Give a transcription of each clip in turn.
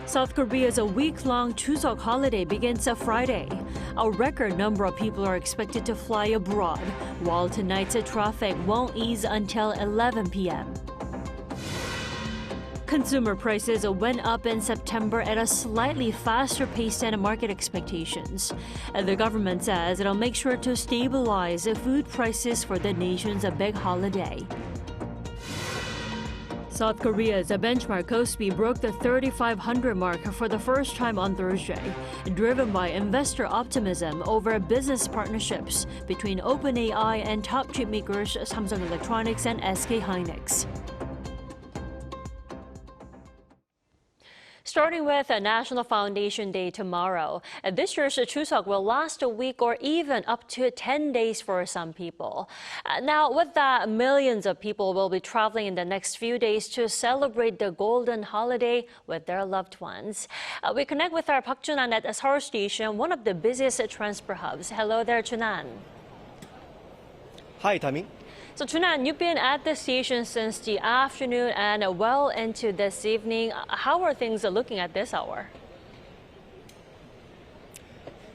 South Korea's week-long Chuseok holiday begins Friday. A record number of people are expected to fly abroad, while tonight's traffic won't ease until 11 p.m. Consumer prices went up in September at a slightly faster pace than market expectations. The government says it'll make sure to stabilize food prices for the nation's big holiday. South Korea's benchmark KOSPI broke the 3,500 mark for the first time on Thursday, driven by investor optimism over business partnerships between OpenAI and top chipmakers Samsung Electronics and SK Hynix. Starting with National Foundation Day tomorrow, this year's Chuseok will last a week or even up to 10 days for some people. Now, with that, millions of people will be traveling in the next few days to celebrate the golden holiday with their loved ones. We connect with our Park Junan at Seoul Station, one of the busiest transfer hubs. Hello there, Junan. Hi, Tami. So, Junan, you've been at the station since the afternoon and well into this evening. How are things looking at this hour?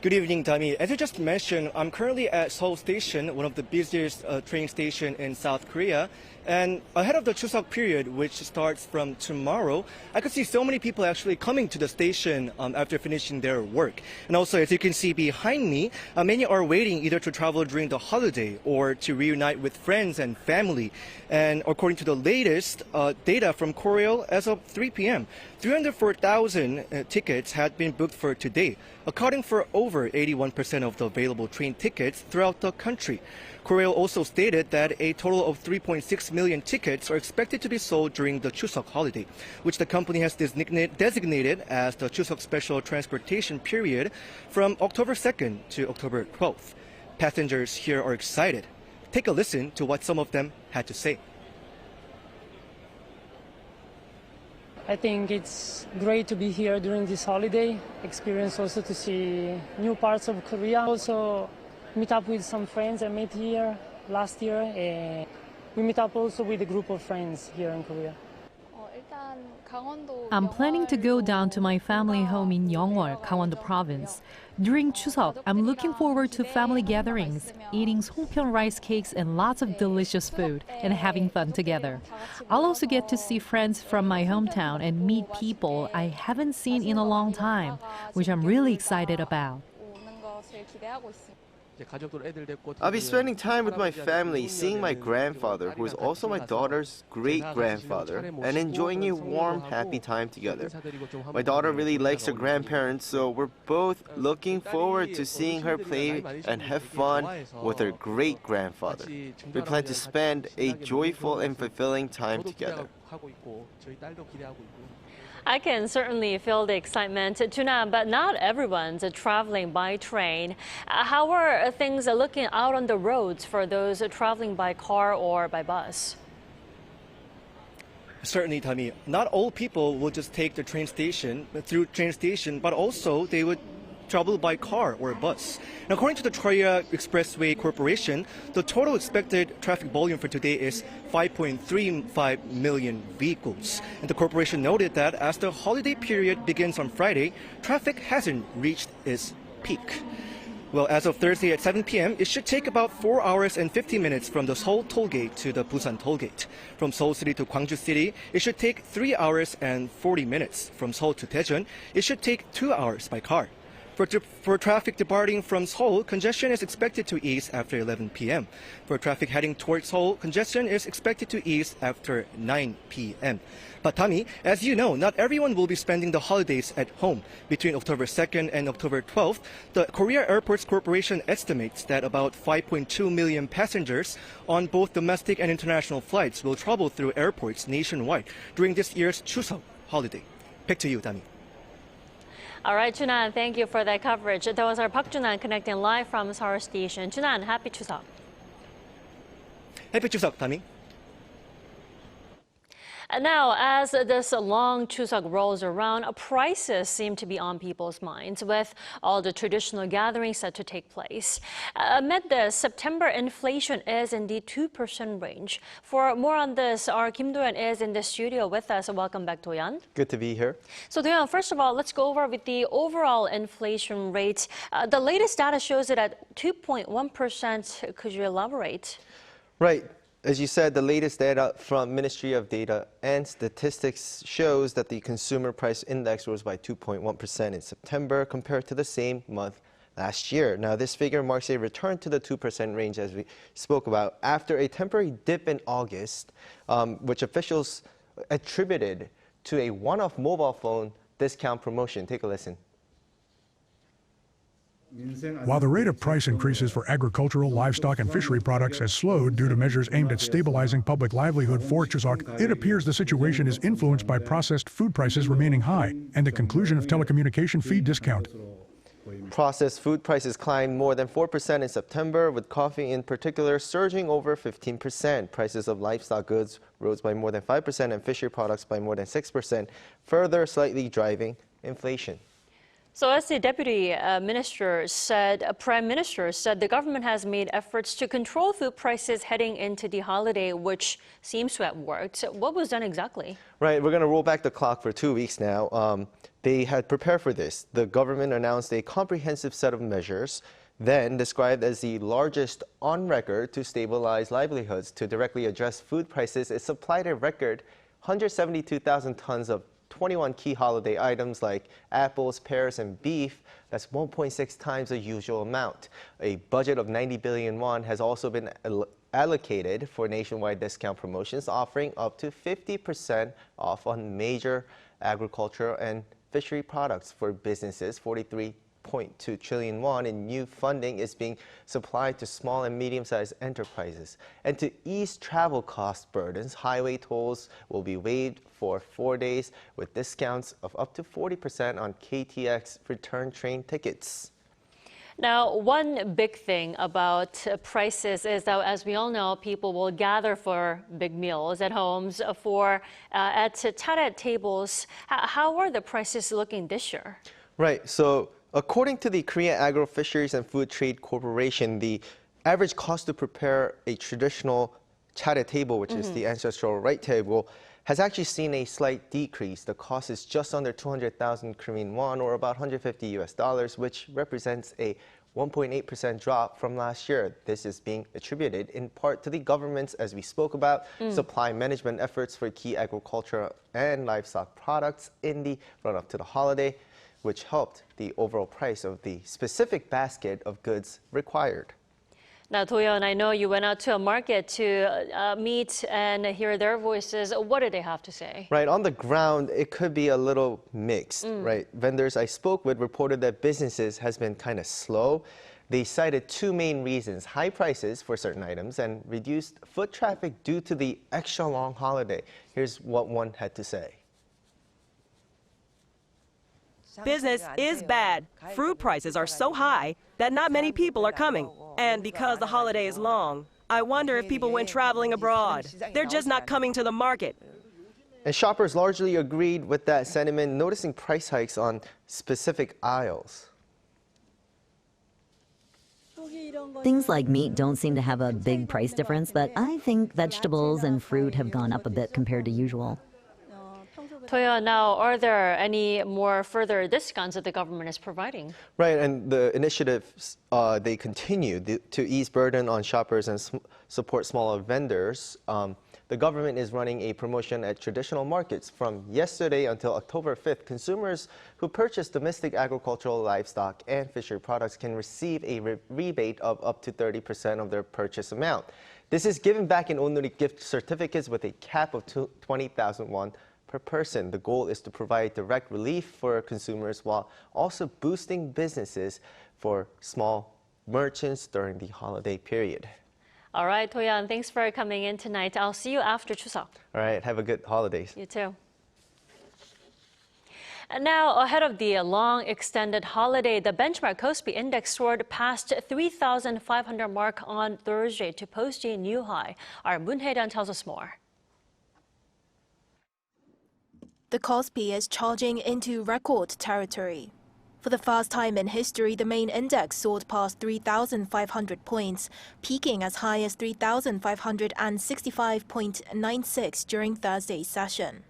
Good evening, Tami. As you just mentioned, I'm currently at Seoul Station, one of the busiest train stations in South Korea. And ahead of the Chuseok period, which starts from tomorrow, I could see so many people actually coming to the station after finishing their work. And also, as you can see behind me, many are waiting either to travel during the holiday or to reunite with friends and family. And according to the latest data from Korea, as of 3 p.m., 304,000 tickets had been booked for today, accounting for over 81% of the available train tickets throughout the country. Korea also stated that a total of 3.6 million tickets are expected to be sold during the Chuseok holiday, which the company has designated as the Chuseok Special Transportation Period from October 2nd to October 12th. Passengers here are excited. Take a listen to what some of them had to say. I think it's great to be here during this holiday, experience also to see new parts of Korea. Also meet up with some friends I met here last year. We meet up also with a group of friends here in Korea. I'm planning to go down to my family home in Yeongwol, Gangwon province. During Chuseok, I'm looking forward to family gatherings, eating songpyeon rice cakes and lots of delicious food, and having fun together. I'll also get to see friends from my hometown and meet people I haven't seen in a long time, which I'm really excited about. I'll be spending time with my family, seeing my grandfather, who is also my daughter's great-grandfather, and enjoying a warm, happy time together. My daughter really likes her grandparents, so we're both looking forward to seeing her play and have fun with her great-grandfather. We plan to spend a joyful and fulfilling time together. I can certainly feel the excitement, Junan, but not everyone's traveling by train. How are things looking out on the roads for those traveling by car or by bus? Certainly, Tami. Not all people will just take the train station, but also they would travel by car or bus. And according to the Korea Expressway Corporation, the total expected traffic volume for today is 5.35 million vehicles. And the corporation noted that as the holiday period begins on Friday, traffic hasn't reached its peak. Well, as of Thursday at 7 p.m., it should take about 4 hours and 50 minutes from the Seoul tollgate to the Busan tollgate. From Seoul City to Gwangju City, it should take 3 hours and 40 minutes. From Seoul to Daejeon, it should take 2 hours by car. For traffic departing from Seoul, congestion is expected to ease after 11 p.m. For traffic heading towards Seoul, congestion is expected to ease after 9 p.m. But Tami, as you know, not everyone will be spending the holidays at home. Between October 2nd and October 12th, the Korea Airports Corporation estimates that about 5.2 million passengers on both domestic and international flights will travel through airports nationwide during this year's Chuseok holiday. Back to you, Tami. All right, Junan, thank you for that coverage. That was our Park Junan connecting live from Seoul Station. Junan, happy Chuseok. Happy Chuseok, Tami. And now, as this long Chuseok rolls around, prices seem to be on people's minds, with all the traditional gatherings set to take place. Amid this, September inflation is in the 2% range. For more on this, our Kim Do-yeon is in the studio with us. Welcome back, Do-yeon. Good to be here. So, Do-yeon, first of all, let's go over with the overall inflation rate. The latest data shows it at 2.1%. Could you elaborate? Right. As you said, the latest data from Ministry of Data and Statistics shows that the consumer price index rose by 2.1% in September compared to the same month last year. Now, this figure marks a return to the 2% range, as we spoke about, after a temporary dip in August, which officials attributed to a one-off mobile phone discount promotion. Take a listen. While the rate of price increases for agricultural, livestock, and fishery products has slowed due to measures aimed at stabilizing public livelihood for Chuseok, it appears the situation is influenced by processed food prices remaining high and the conclusion of telecommunication fee discount. Processed food prices climbed more than 4% in September, with coffee in particular surging over 15%. Prices of livestock goods rose by more than 5% and fishery products by more than 6%, further slightly driving inflation. So as the Deputy Minister said, Prime Minister said the government has made efforts to control food prices heading into the holiday, which seems to have worked. What was done exactly? Right, we're going to roll back the clock for 2 weeks now. They had prepared for this. The government announced a comprehensive set of measures, then described as the largest on record to stabilize livelihoods. To directly address food prices, it supplied a record 172,000 tons of 21 key holiday items like apples, pears, and beef. That's 1.6 times the usual amount. A budget of 90 billion won has also been allocated for nationwide discount promotions, offering up to 50% off on major agricultural and fishery products for businesses. 43.2 trillion won in new funding is being supplied to small and medium-sized enterprises. And to ease travel cost burdens, highway tolls will be waived for 4 days with discounts of up to 40% on KTX return train tickets. Now, one big thing about prices is that, as we all know, people will gather for big meals at homes, at charet tables. How are the prices looking this year? Right. So, according to the Korea Agro Fisheries and Food Trade Corporation, the average cost to prepare a traditional charet table, which is the ancestral right table, has actually seen a slight decrease. The cost is just under 200,000 Korean won, or about $150, which represents a 1.8% drop from last year. This is being attributed in part to the government's, as we spoke about, supply management efforts for key agricultural and livestock products in the run-up to the holiday, which helped the overall price of the specific basket of goods required. Now, Do-yeon, I know you went out to a market to meet and hear their voices. What did they have to say? Right, on the ground, it could be a little mixed, right? Vendors I spoke with reported that businesses has been kind of slow. They cited two main reasons: high prices for certain items and reduced foot traffic due to the extra long holiday. Here's what one had to say. Business is bad. Fruit prices are so high that not many people are coming. And because the holiday is long, I wonder if people went traveling abroad. They're just not coming to the market. And shoppers largely agreed with that sentiment, noticing price hikes on specific aisles. Things like meat don't seem to have a big price difference, but I think vegetables and fruit have gone up a bit compared to usual. Do-yeon, now, are there any more further discounts that the government is providing? Right, and the initiatives, they continue to ease burden on shoppers and support smaller vendors. The government is running a promotion at traditional markets. From yesterday until October 5th, consumers who purchase domestic agricultural, livestock, and fishery products can receive a rebate of up to 30% of their purchase amount. This is given back in onuri gift certificates with a cap of 20,000 won per person. The goal is to provide direct relief for consumers while also boosting businesses for small merchants during the holiday period. All right, Do-yeon, thanks for coming in tonight. I'll see you after Chuseok. All right, have a good holidays. You too. And now, ahead of the long extended holiday, the benchmark KOSPI index soared past 3,500 mark on Thursday to post a new high. Our Moon Hae-dan tells us more. The KOSPI is charging into record territory. For the first time in history, the main index soared past 3,500 points, peaking as high as 3,565.96 during Thursday's session.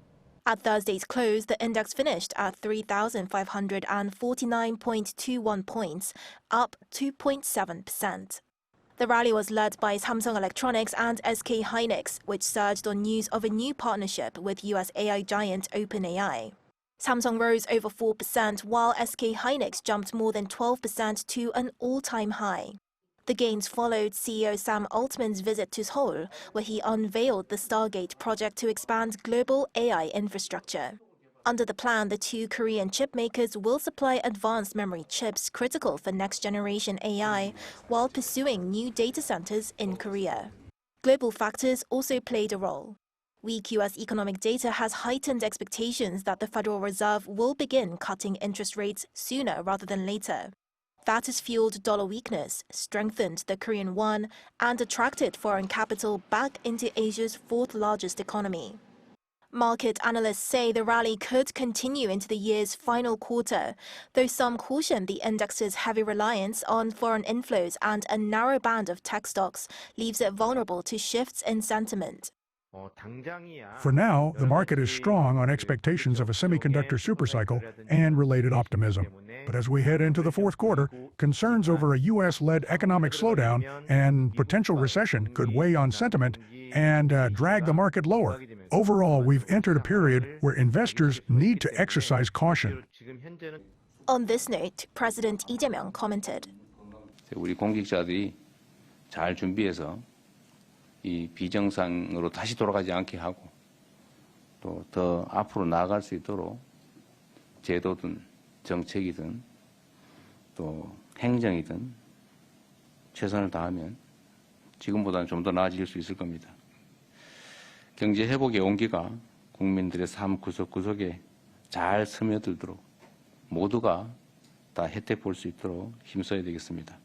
At Thursday's close, the index finished at 3,549.21 points, up 2.7%. The rally was led by Samsung Electronics and SK Hynix, which surged on news of a new partnership with US AI giant OpenAI. Samsung rose over 4%, while SK Hynix jumped more than 12% to an all-time high. The gains followed CEO Sam Altman's visit to Seoul, where he unveiled the Stargate project to expand global AI infrastructure. Under the plan, the two Korean chip makers will supply advanced memory chips critical for next-generation AI while pursuing new data centers in Korea. Global factors also played a role. Weak U.S. economic data has heightened expectations that the Federal Reserve will begin cutting interest rates sooner rather than later. That has fueled dollar weakness, strengthened the Korean won, and attracted foreign capital back into Asia's fourth-largest economy. Market analysts say the rally could continue into the year's final quarter, though some caution the index's heavy reliance on foreign inflows and a narrow band of tech stocks leaves it vulnerable to shifts in sentiment. For now, the market is strong on expectations of a semiconductor supercycle and related optimism. But as we head into the fourth quarter, concerns over a U.S.-led economic slowdown and potential recession could weigh on sentiment and drag the market lower. Overall, we've entered a period where investors need to exercise caution. On this note, President Lee Jae-myung commented. 우리 공직자들이 잘 준비해서 이 비정상으로 다시 돌아가지 않게 하고 또 더 앞으로 나아갈 수 있도록 제도든 정책이든 또 행정이든 최선을 다하면 지금보다는 좀 더 나아질 수 있을 겁니다. 경제 회복의 온기가 국민들의 삶 구석구석에 잘 스며들도록 모두가 다 혜택 볼 수 있도록 힘써야 되겠습니다.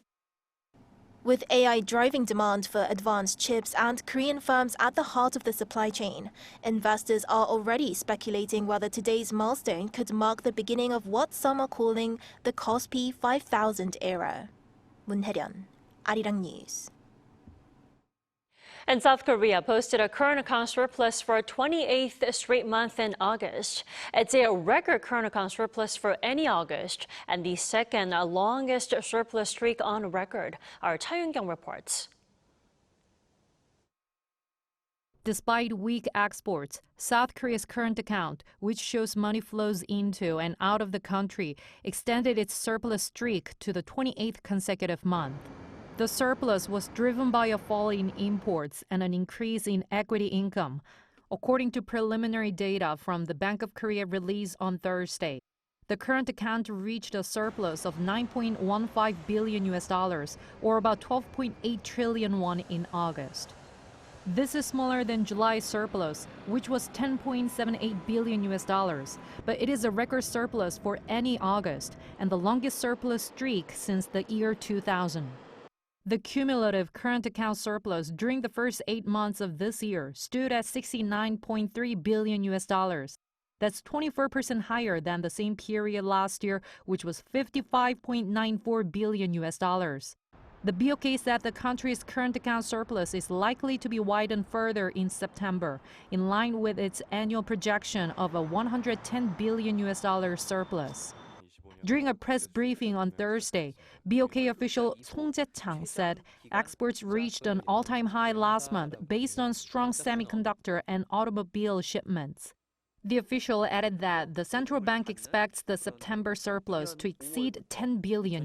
With AI driving demand for advanced chips and Korean firms at the heart of the supply chain, investors are already speculating whether today's milestone could mark the beginning of what some are calling the KOSPI 5000 era. 문혜련, Arirang News. And South Korea posted a current account surplus for a 28th straight month in August. It's a record current account surplus for any August and the second longest surplus streak on record. Our Cha Yoon-kyung reports. Despite weak exports, South Korea's current account, which shows money flows into and out of the country, extended its surplus streak to the 28th consecutive month. The surplus was driven by a fall in imports and an increase in equity income, according to preliminary data from the Bank of Korea released on Thursday. The current account reached a surplus of $9.15 billion, or about 12.8 trillion won in August. This is smaller than July's surplus, which was $10.78 billion, but it is a record surplus for any August and the longest surplus streak since the year 2000. The cumulative current account surplus during the first 8 months of this year stood at $69.3 billion. That's 24% higher than the same period last year, which was $55.94 billion. The BOK said the country's current account surplus is likely to be widened further in September, in line with its annual projection of a $110 billion surplus. During a press briefing on Thursday, BOK official Song Jae-chang said exports reached an all-time high last month based on strong semiconductor and automobile shipments. The official added that the central bank expects the September surplus to exceed $10 billion.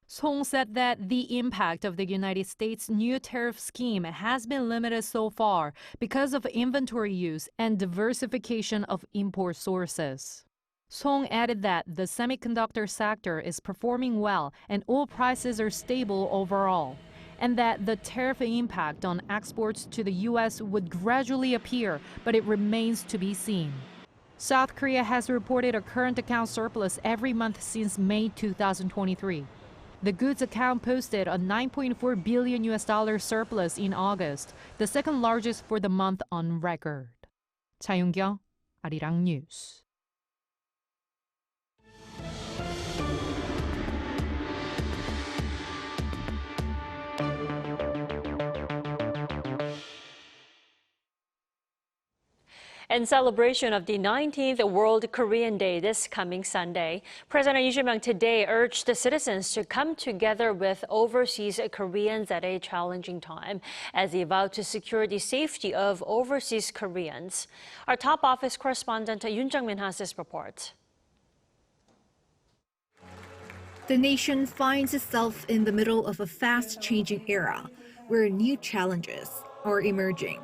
Song said that the impact of the United States' new tariff scheme has been limited so far because of inventory use and diversification of import sources. Song added that the semiconductor sector is performing well and oil prices are stable overall, and that the tariff impact on exports to the U.S. would gradually appear, but it remains to be seen. South Korea has reported a current account surplus every month since May 2023. The goods account posted a $9.4 billion surplus in August, the second largest for the month on record. Cha Yoon-kyung, Arirang News. In celebration of the 19th World Korean Day this coming Sunday, President Lee Jae-myung today urged the citizens to come together with overseas Koreans at a challenging time as he vowed to secure the safety of overseas Koreans. Our top office correspondent Yoon Jung-min has this report. The nation finds itself in the middle of a fast-changing era where new challenges are emerging.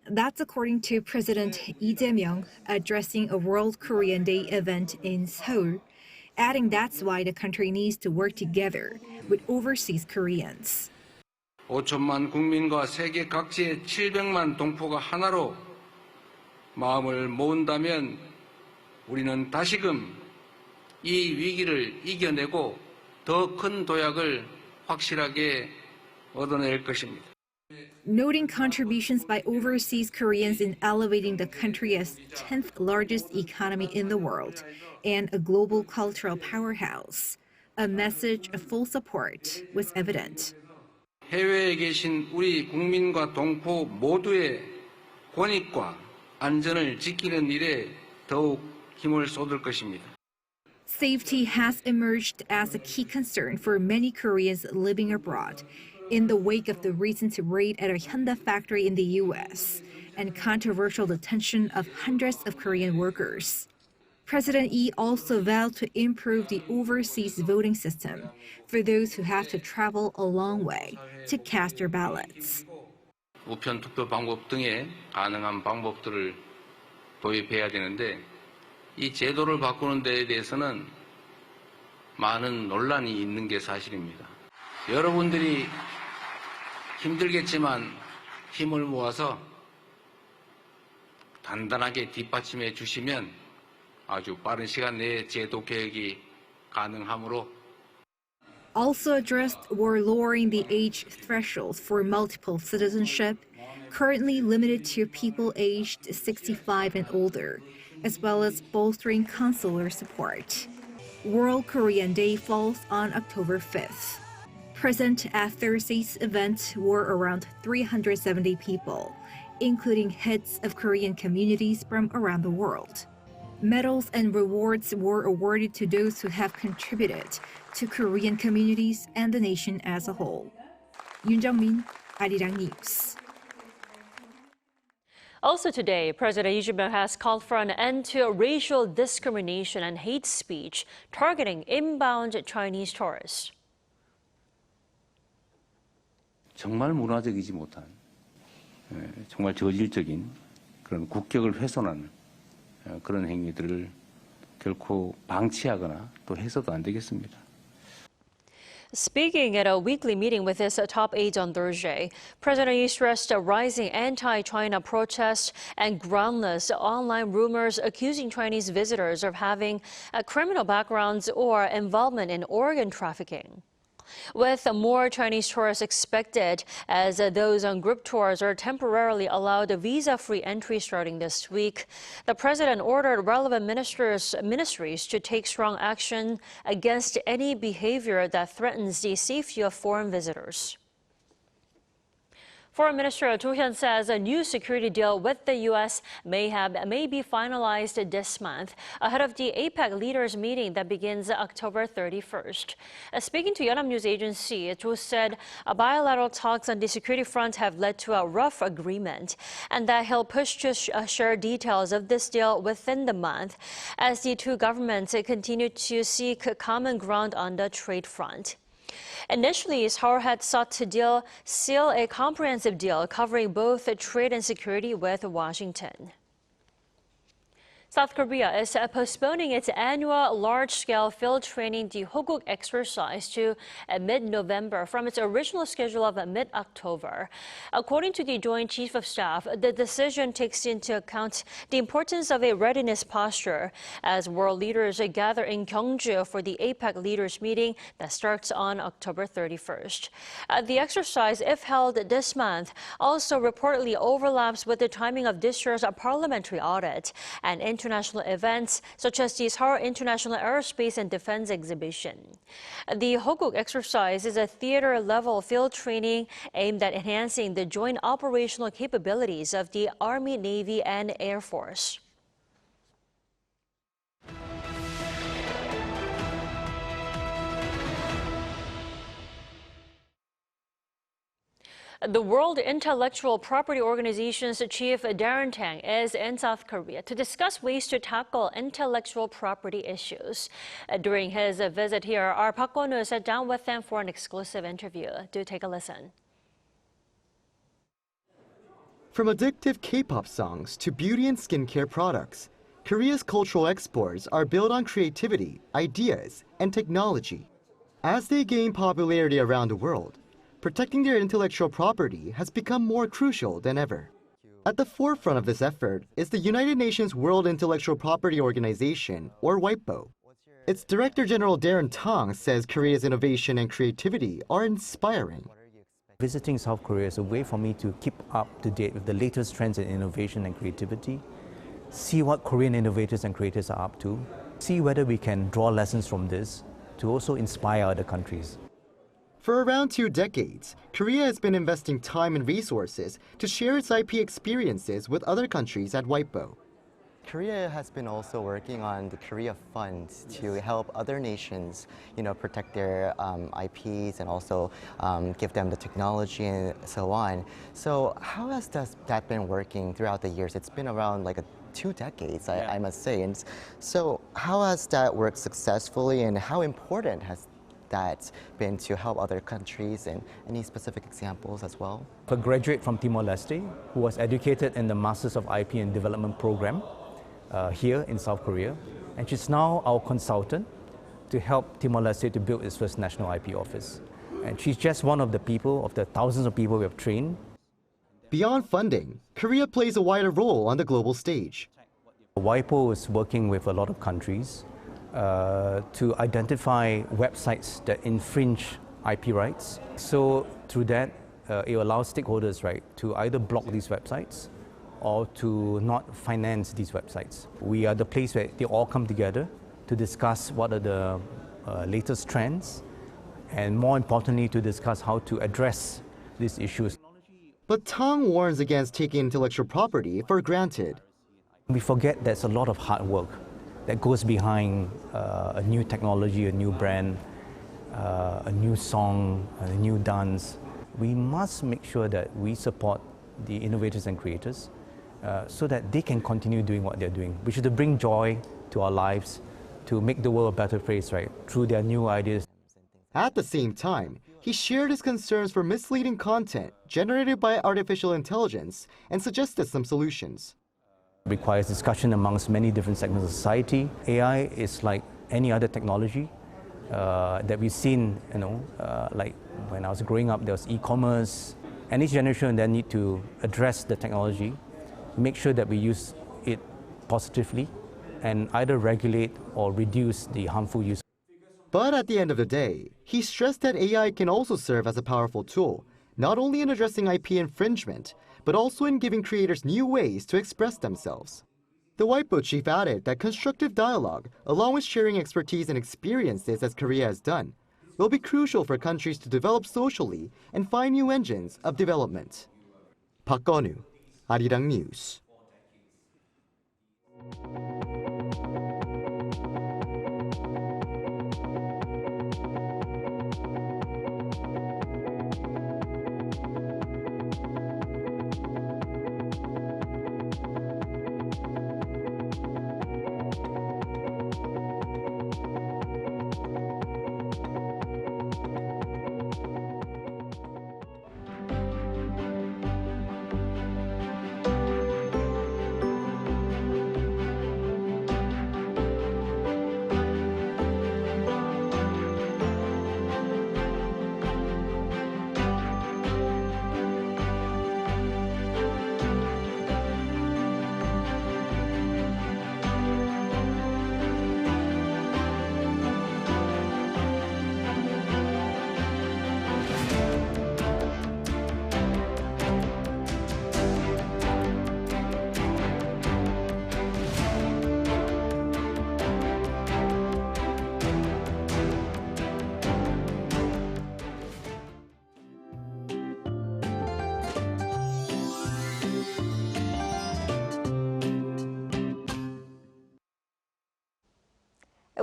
That's according to President Lee Jae-myung addressing a World Korean Day event in Seoul, adding that's why the country needs to work together with overseas Koreans. 5천만 국민과 세계 각지의 700만 동포가 하나로 마음을 모은다면 우리는 다시금 이 위기를 이겨내고 더 큰 도약을 확실하게 얻어낼 것입니다. Noting contributions by overseas Koreans in elevating the country as 10th largest economy in the world and a global cultural powerhouse, a message of full support was evident. 해외에 계신 우리 국민과 동포 모두의 권익과 안전을 지키는 일에 더욱 힘을 쏟을 것입니다. Safety has emerged as a key concern for many Koreans living abroad in the wake of the recent raid at a Hyundai factory in the U.S. and controversial detention of hundreds of Korean workers. President Lee also vowed to improve the overseas voting system for those who have to travel a long way to cast their ballots. 우편 투표 방법 등의 가능한 방법들을 도입해야 되는데 이 제도를 바꾸는 데에 대해서는 많은 논란이 있는 게 사실입니다. 여러분들이 힘들겠지만 힘을 모아서 단단하게 뒷받침해 주시면 아주 빠른 시간 내에 제도 개혁이 가능하므로 Also addressed were lowering the age threshold for multiple citizenship, currently limited to people aged 65 and older, as well as bolstering consular support. World Korean Day falls on October 5th. Present at Thursday's event were around 370 people, including heads of Korean communities from around the world. Medals and rewards were awarded to those who have contributed to Korean communities and the nation as a whole. Yoon Jung-min, Arirang News. Also today, President Lee Jae-myung has called for an end to racial discrimination and hate speech targeting inbound Chinese tourists. 정말 문화적이지 못한, 정말 저질적인 그런 국격을 훼손하는 그런 행위들을 결코 방치하거나 또 해서도 안 되겠습니다. Speaking at a weekly meeting with his top aides on Thursday, President Lee stressed rising anti-China protests and groundless online rumors accusing Chinese visitors of having criminal backgrounds or involvement in organ trafficking. With more Chinese tourists expected, as those on group tours are temporarily allowed visa-free entry starting this week, the president ordered relevant ministries to take strong action against any behavior that threatens the safety of foreign visitors. Foreign Minister Cho says a new security deal with the U.S. may be finalized this month ahead of the APEC leaders meeting that begins October 31st. Speaking to Yonhap News Agency, Cho said bilateral talks on the security front have led to a rough agreement and that he'll push to share details of this deal within the month as the two governments continue to seek common ground on the trade front. Initially, Seoul had sought to seal a comprehensive deal covering both trade and security with Washington. South Korea is postponing its annual large-scale field training, the Hoguk Exercise, to mid-November from its original schedule of mid-October. According to the Joint Chief of Staff, the decision takes into account the importance of a readiness posture as world leaders gather in Gyeongju for the APEC leaders meeting that starts on October 31st. The exercise, if held this month, also reportedly overlaps with the timing of this year's parliamentary audit and international events such as the Seoul International Aerospace and Defense Exhibition. The Hoguk Exercise is a theater-level field training aimed at enhancing the joint operational capabilities of the Army, Navy, and Air Force. The World Intellectual Property Organization's chief Darren Tang is in South Korea to discuss ways to tackle intellectual property issues. During his visit here, our Park Kwon-woo sat down with them for an exclusive interview. Do take a listen. From addictive K-pop songs to beauty and skincare products, Korea's cultural exports are built on creativity, ideas, and technology. As they gain popularity around the world, protecting their intellectual property has become more crucial than ever. At the forefront of this effort is the United Nations World Intellectual Property Organization, or WIPO. Its Director General Darren Tang says Korea's innovation and creativity are inspiring. Visiting South Korea is a way for me to keep up to date with the latest trends in innovation and creativity, see what Korean innovators and creators are up to, see whether we can draw lessons from this to also inspire other countries. For around 2 decades, Korea has been investing time and resources to share its IP experiences with other countries at WIPO. Korea has been also working on the Korea Fund to help other nations, protect their IPs and also give them the technology and so on. So how has that been working throughout the years? It's been around like 2 decades, I must say. And so how has that worked successfully, and how important has that been to help other countries, and any specific examples as well? A graduate from Timor-Leste who was educated in the Masters of IP and Development program here in South Korea, and she's now our consultant to help Timor-Leste to build its first national IP office. And she's just one of the people, of the thousands of people we have trained. Beyond funding, Korea plays a wider role on the global stage. WIPO is working with a lot of countries to identify websites that infringe IP rights. So through that, it allows stakeholders, to either block these websites or to not finance these websites. We are the place where they all come together to discuss what are the latest trends, and more importantly, to discuss how to address these issues. But Tang warns against taking intellectual property for granted. We forget there's a lot of hard work that goes behind a new technology, a new brand, a new song, a new dance. We must make sure that we support the innovators and creators so that they can continue doing what they're doing, which is to bring joy to our lives, to make the world a better place, through their new ideas. At the same time, he shared his concerns for misleading content generated by artificial intelligence and suggested some solutions. Requires discussion amongst many different segments of society. AI is like any other technology that we've seen, like when I was growing up, there was e-commerce. And each generation then need to address the technology, make sure that we use it positively, and either regulate or reduce the harmful use. But at the end of the day, he stressed that AI can also serve as a powerful tool, not only in addressing IP infringement, but also in giving creators new ways to express themselves. The WIPO chief added that constructive dialogue, along with sharing expertise and experiences as Korea has done, will be crucial for countries to develop socially and find new engines of development. Park Kwon-woo, Arirang News.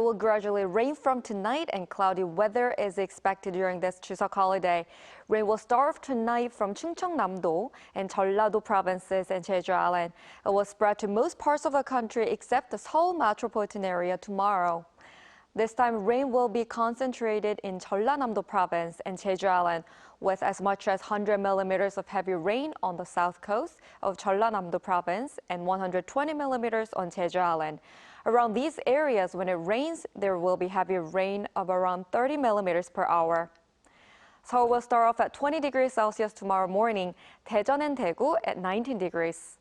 It will gradually rain from tonight, and cloudy weather is expected during this Chuseok holiday. Rain will start tonight from Chungcheongnam-do and Jeollado provinces and Jeju Island. It will spread to most parts of the country except the Seoul metropolitan area tomorrow. This time, rain will be concentrated in Jeollanam-do province and Jeju Island, with as much as 100 millimeters of heavy rain on the south coast of Jeollanam-do province and 120 millimeters on Jeju Island. Around these areas, when it rains, there will be heavy rain of around 30 millimeters per hour. Seoul will start off at 20 degrees Celsius tomorrow morning, Daejeon and Daegu at 19 degrees.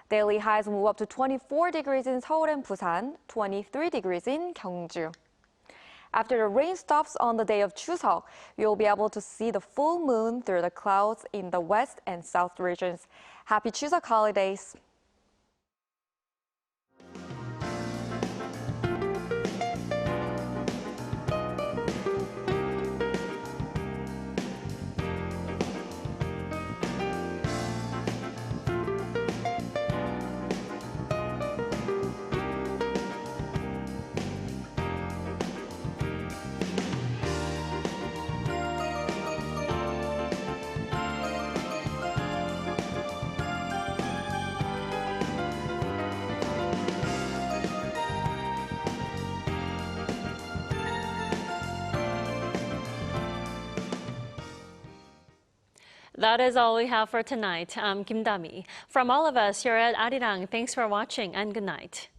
Daily highs move up to 24 degrees in Seoul and Busan, 23 degrees in Gyeongju. After the rain stops on the day of Chuseok, you'll be able to see the full moon through the clouds in the west and south regions. Happy Chuseok holidays! That is all we have for tonight. I'm Kim Dami. From all of us here at Arirang, thanks for watching and good night.